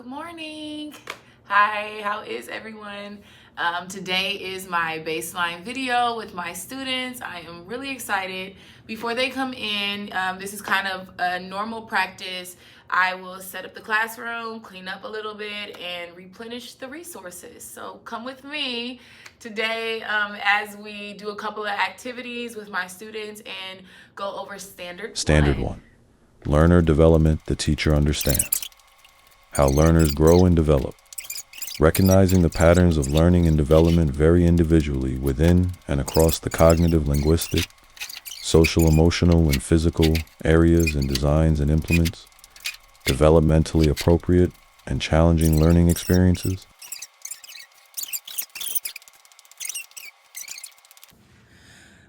Good morning. Hi, how is everyone? Today is my baseline video with my students. I am really excited. Before they come in, this is kind of a normal practice. I will set up the classroom, clean up a little bit, and replenish the resources. So come with me today as we do a couple of activities with my students and go over Standard 1. Learner development the teacher understands. How learners grow and develop. Recognizing the patterns of learning and development vary individually within and across the cognitive, linguistic, social, emotional, and physical areas and designs and implements. Developmentally appropriate and challenging learning experiences.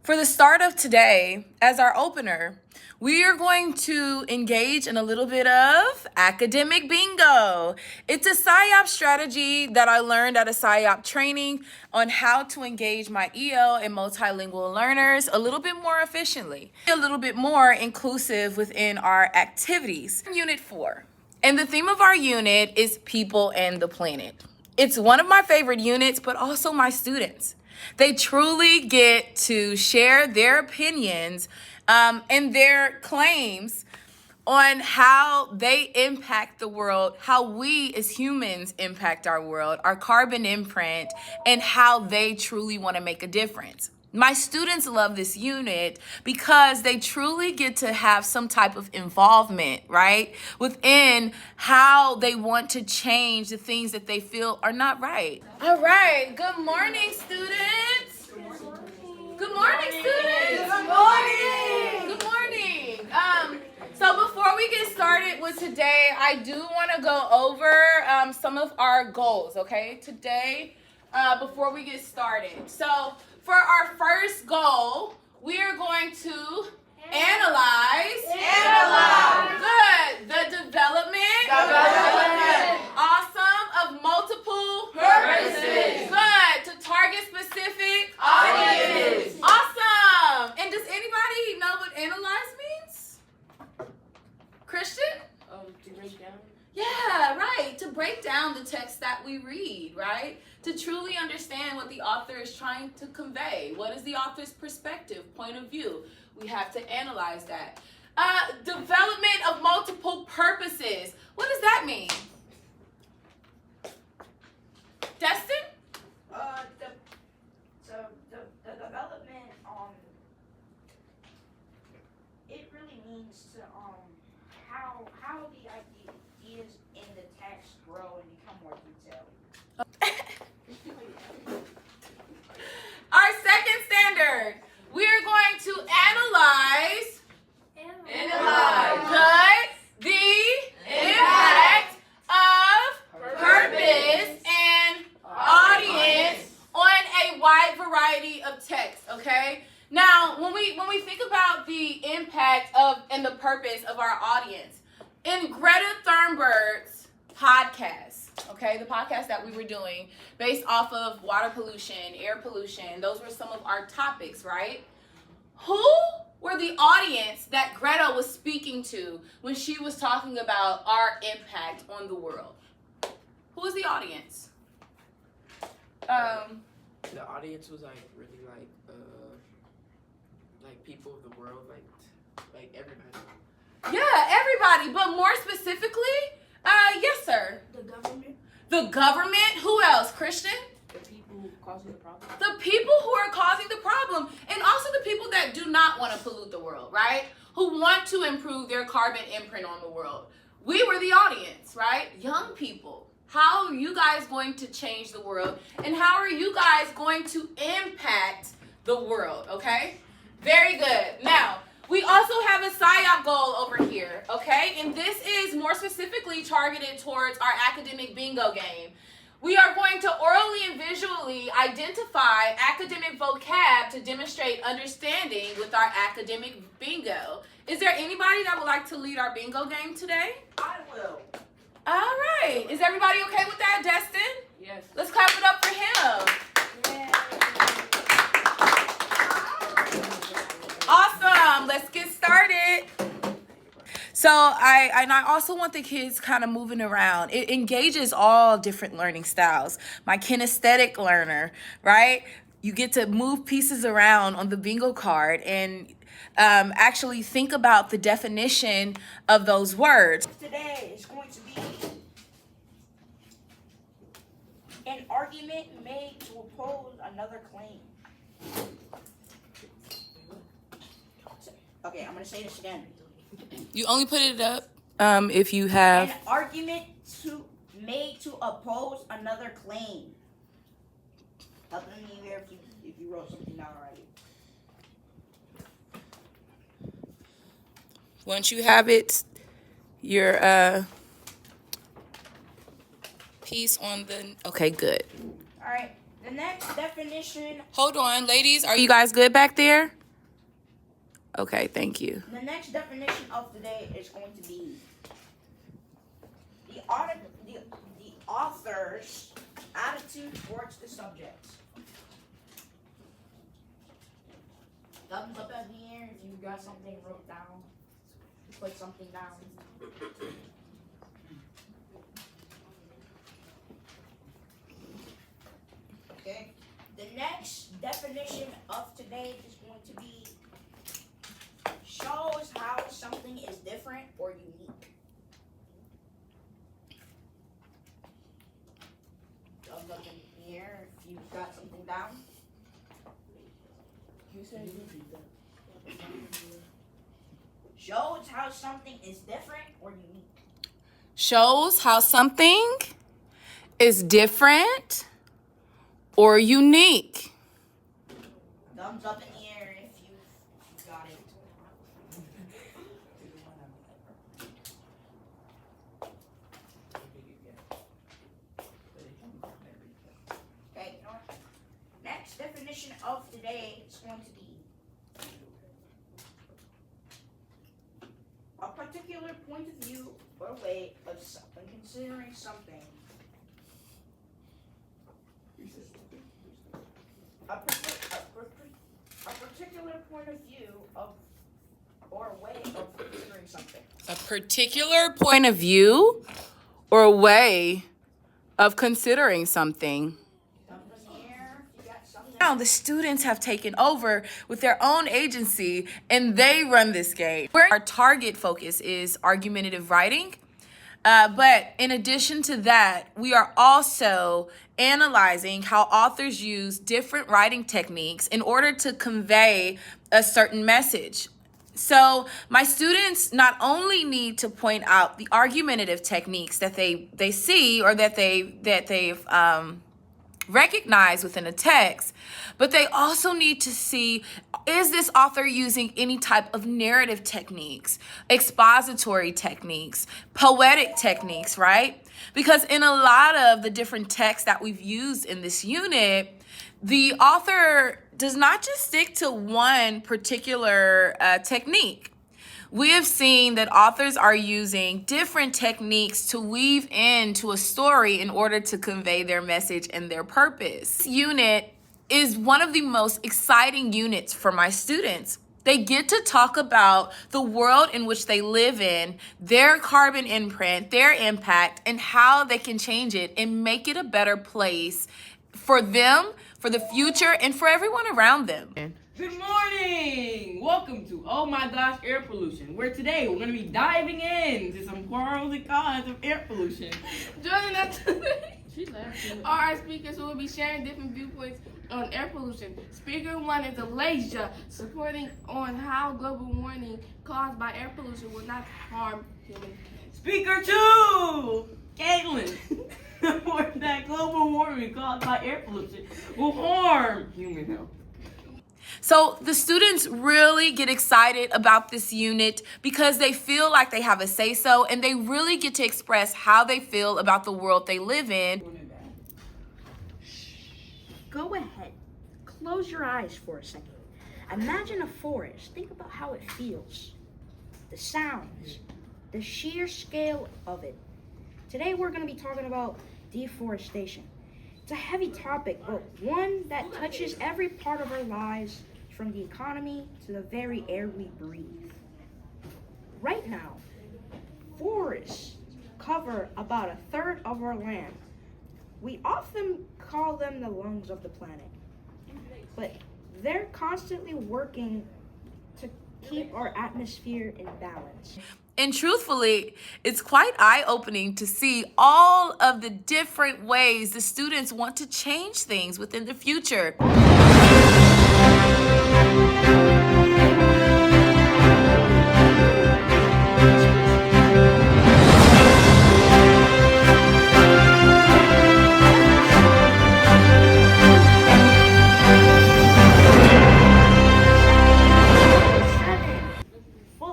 For the start of today, as our opener, we are going to engage in a little bit of academic bingo. It's a PSYOP strategy that I learned at a PSYOP training on how to engage my EL and multilingual learners a little bit more efficiently, a little bit more inclusive within our activities. Unit 4. And the theme of our unit is people and the planet. It's one of my favorite units, but also my students. They truly get to share their opinions and their claims on how they impact the world, how we as humans impact our world, our carbon imprint, and how they truly want to make a difference. My students love this unit because they truly get to have some type of involvement, right, within how they want to change the things that they feel are not right. All right. Good morning, students. Good morning, students. Good morning. Good morning. So before we get started with today, I do want to go over some of our goals, okay, today before we get started. So for our first goal, we are going to analyze. Good. The development. Awesome. Of multiple purposes. Good. To target specific audiences. Awesome. And does anybody know what analyze means? Christian? To break down. Yeah, right. To break down the text that we read, right? To truly understand what the author is trying to convey. What is the author's perspective, point of view? We have to analyze that. Development of multiple purposes. What does that mean? Destin? The development, it really means to how the ideas in the text grow and become more detailed. Our second standard, we're going to analyze good, the impact of purpose and audience on a wide variety of texts, okay? Now, when we think about the impact of and the purpose of our audience, in Greta Thunberg's podcast, okay, the podcast that we were doing based off of water pollution, air pollution, those were some of our topics, right? Who were the audience that Greta was speaking to when she was talking about our impact on the world? Who was the audience? The audience was really people of the world, like everybody. Yeah, everybody, but more specifically, yes, sir. The government. The government. Who else? Christian? The people causing the problem. The people who are causing the problem, and also the people that do not want to pollute the world, right? Who want to improve their carbon imprint on the world. We were the audience, right? Young people. How are you guys going to change the world? And how are you guys going to impact the world, okay? Very good. Now, we also have a PSYOP goal over here, okay? And this is more specifically targeted towards our academic bingo game. We are going to orally and visually identify academic vocab to demonstrate understanding with our academic bingo. Is there anybody that would like to lead our bingo game today? I will. All right. Is everybody okay with that, Destin? Yes. Let's clap it up for him. Awesome. Let's get started. So I also want the kids kind of moving around. It engages all different learning styles. My kinesthetic learner, right? You get to move pieces around on the bingo card and actually think about the definition of those words. Today is going to be an argument made to oppose another claim. Okay, I'm gonna say this again. You only put it up if you have. An argument made to oppose another claim. Help me here if you wrote something down already. Once you have it, your piece on the. Okay, good. All right. The next definition. Hold on, ladies. Are you guys good back there? Okay, thank you. The next definition of today is going to be the author's attitude towards the subject. Thumbs up at the air if you got something wrote down. Put something down. Okay. The next definition of today is going to be shows how something is different or unique. Thumbs up in the air if you've got something down. Shows how something is different or unique. Shows how something is different or unique. Thumbs up in the air if you got it. Okay, you know what? Next definition of today is going to be a particular point of view or way of considering something. A particular point of view of or way of considering something. A particular point of view or way of considering something. Now the students have taken over with their own agency and they run this game. Our target focus is argumentative writing. But in addition to that, we are also analyzing how authors use different writing techniques in order to convey a certain message. So my students not only need to point out the argumentative techniques that they see or that they've recognize within a text, but they also need to see, is this author using any type of narrative techniques, expository techniques, poetic techniques, right? Because in a lot of the different texts that we've used in this unit, the author does not just stick to one particular technique. We have seen that authors are using different techniques to weave into a story in order to convey their message and their purpose. This unit is one of the most exciting units for my students. They get to talk about the world in which they live in, their carbon imprint, their impact, and how they can change it and make it a better place for them, for the future, and for everyone around them. Good morning! Welcome to Oh My Gosh Air Pollution, where today we're going to be diving into some pros and cons of air pollution. Joining us today are our speakers who will be sharing different viewpoints on air pollution. Speaker 1 is Alasia, supporting on how global warming caused by air pollution will not harm humans. Speaker 2, Caitlin, supporting that global warming caused by air pollution will harm human health. So the students really get excited about this unit because they feel like they have a say-so and they really get to express how they feel about the world they live in. Go ahead. Close your eyes for a second. Imagine a forest. Think about how it feels. The sounds. The sheer scale of it. Today we're going to be talking about deforestation. It's a heavy topic, but one that touches every part of our lives, from the economy to the very air we breathe. Right now, Forests cover about a third of our land. We often call them the lungs of the planet, but they're constantly working to keep our atmosphere in balance. And truthfully, it's quite eye-opening to see all of the different ways the students want to change things within the future.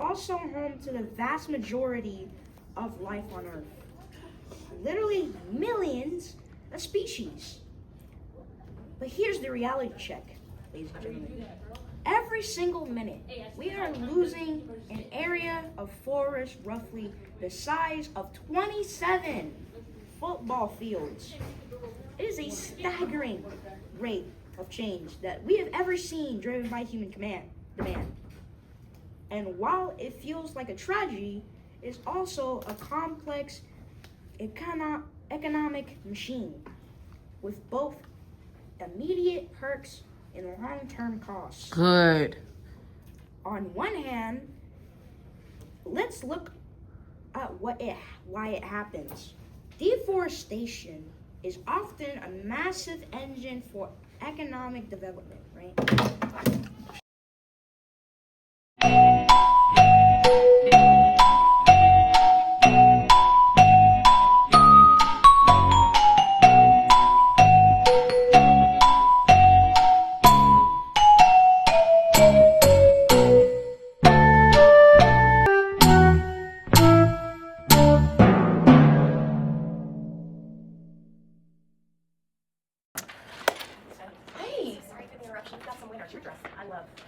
Also home to the vast majority of life on Earth. Literally millions of species. But here's the reality check, ladies and gentlemen. Every single minute, we are losing an area of forest roughly the size of 27 football fields. It is a staggering rate of change that we have ever seen driven by human demand. And while it feels like a tragedy, it's also a complex economic machine with both immediate perks and long-term costs. Good. On one hand, let's look at why it happens. Deforestation is often a massive engine for economic development, right?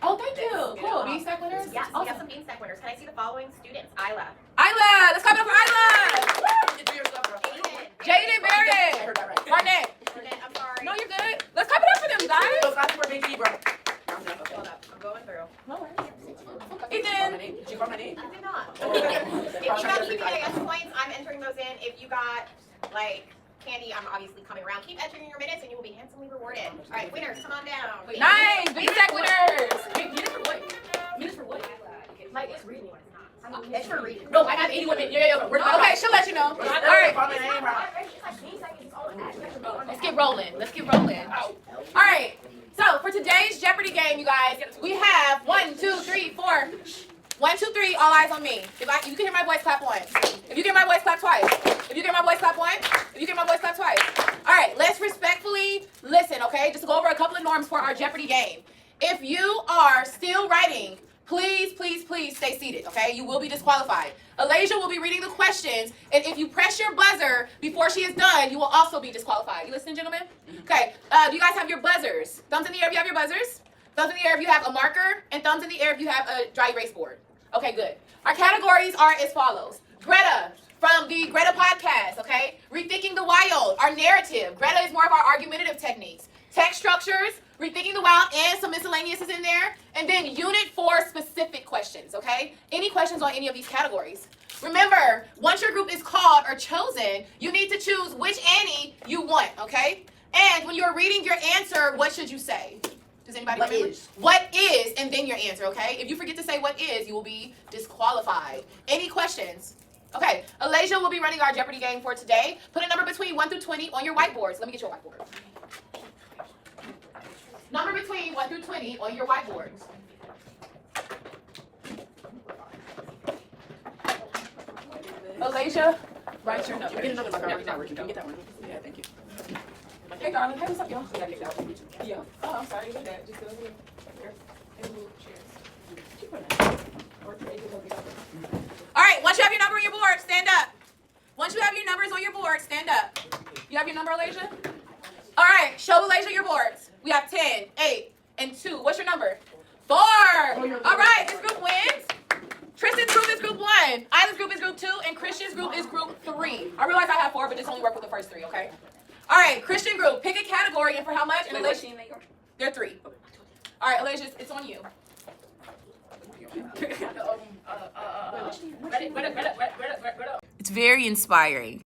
Oh, thank you. Cool. Bean stack winners? Yes, we have some bean stack winners. Can I see the following students? Isla. Isla! Let's clap it up for Isla! Aiden. Jaden Barrett! Barnett! Burnett, I'm sorry. No, you're good. Let's clap it up for them, guys. Hold up. I'm going through. No worries. Ethan! Did you call my name? I did not. If you got PBIS points, I'm entering those in. If you got, like, candy, I'm obviously coming around. Keep entering your minutes and you will be handsomely rewarded. All right, winners, come on down. Nice! Bean stack winners! Minutes for what? Minutes for what? Like, it's reading. It's for reading. No, I have 81 minutes. Yeah. Okay, she'll let you know. All right. Let's get rolling. All right. So for today's Jeopardy game, you guys, we have 1, 2, 3, 4. 1, 2, 3. All eyes on me. If you can hear my voice, clap once. If you hear my voice, clap twice. If you hear my voice, clap once. If you hear my voice, clap twice. All right. Let's respectfully listen. Okay. Just to go over a couple of norms for our Jeopardy game. If you are still writing, please stay seated, okay? You will be disqualified. Alasia will be reading the questions, and if you press your buzzer before she is done, you will also be disqualified. You listening, gentlemen? Okay, do you guys have your buzzers? Thumbs in the air if you have your buzzers. Thumbs in the air if you have a marker, and thumbs in the air if you have a dry erase board. Okay, good. Our categories are as follows. Greta, from the Greta podcast, okay? Rethinking the Wild, our narrative. Greta is more of our argumentative techniques. Text structures, Rethinking the Wild, and some miscellaneous is in there. And then Unit 4 specific questions, okay? Any questions on any of these categories? Remember, once your group is called or chosen, you need to choose which Annie you want, okay? And when you're reading your answer, what should you say? Does anybody remember? What is, and then your answer, okay? If you forget to say what is, you will be disqualified. Any questions? Okay, Alasia will be running our Jeopardy game for today. Put a number between 1 through 20 on your whiteboards. Let me get your whiteboard. Number between 1 through 20 on your whiteboards. Alasia, write your number. Get another marker. It's not working. Can you get that one? Yeah, thank you. Hey, darling, hey, what's up, y'all? Yeah. Oh, I'm sorry. You did that. Just go here. All right, once you have your number on your board, stand up. Once you have your numbers on your board, stand up. You have your number, Alasia? All right, show Alasia your boards. We have 10, 8, and 2. What's your number? 4. All right, this group wins. Tristan's group is group 1. Isla's group is group 2, and Christian's group is group 3. I realize I have 4, but just only work with the first 3, okay? All right, Christian group, pick a category and for how much? And Alasia, they're 3. All right, Alasia, it's on you. It's very inspiring.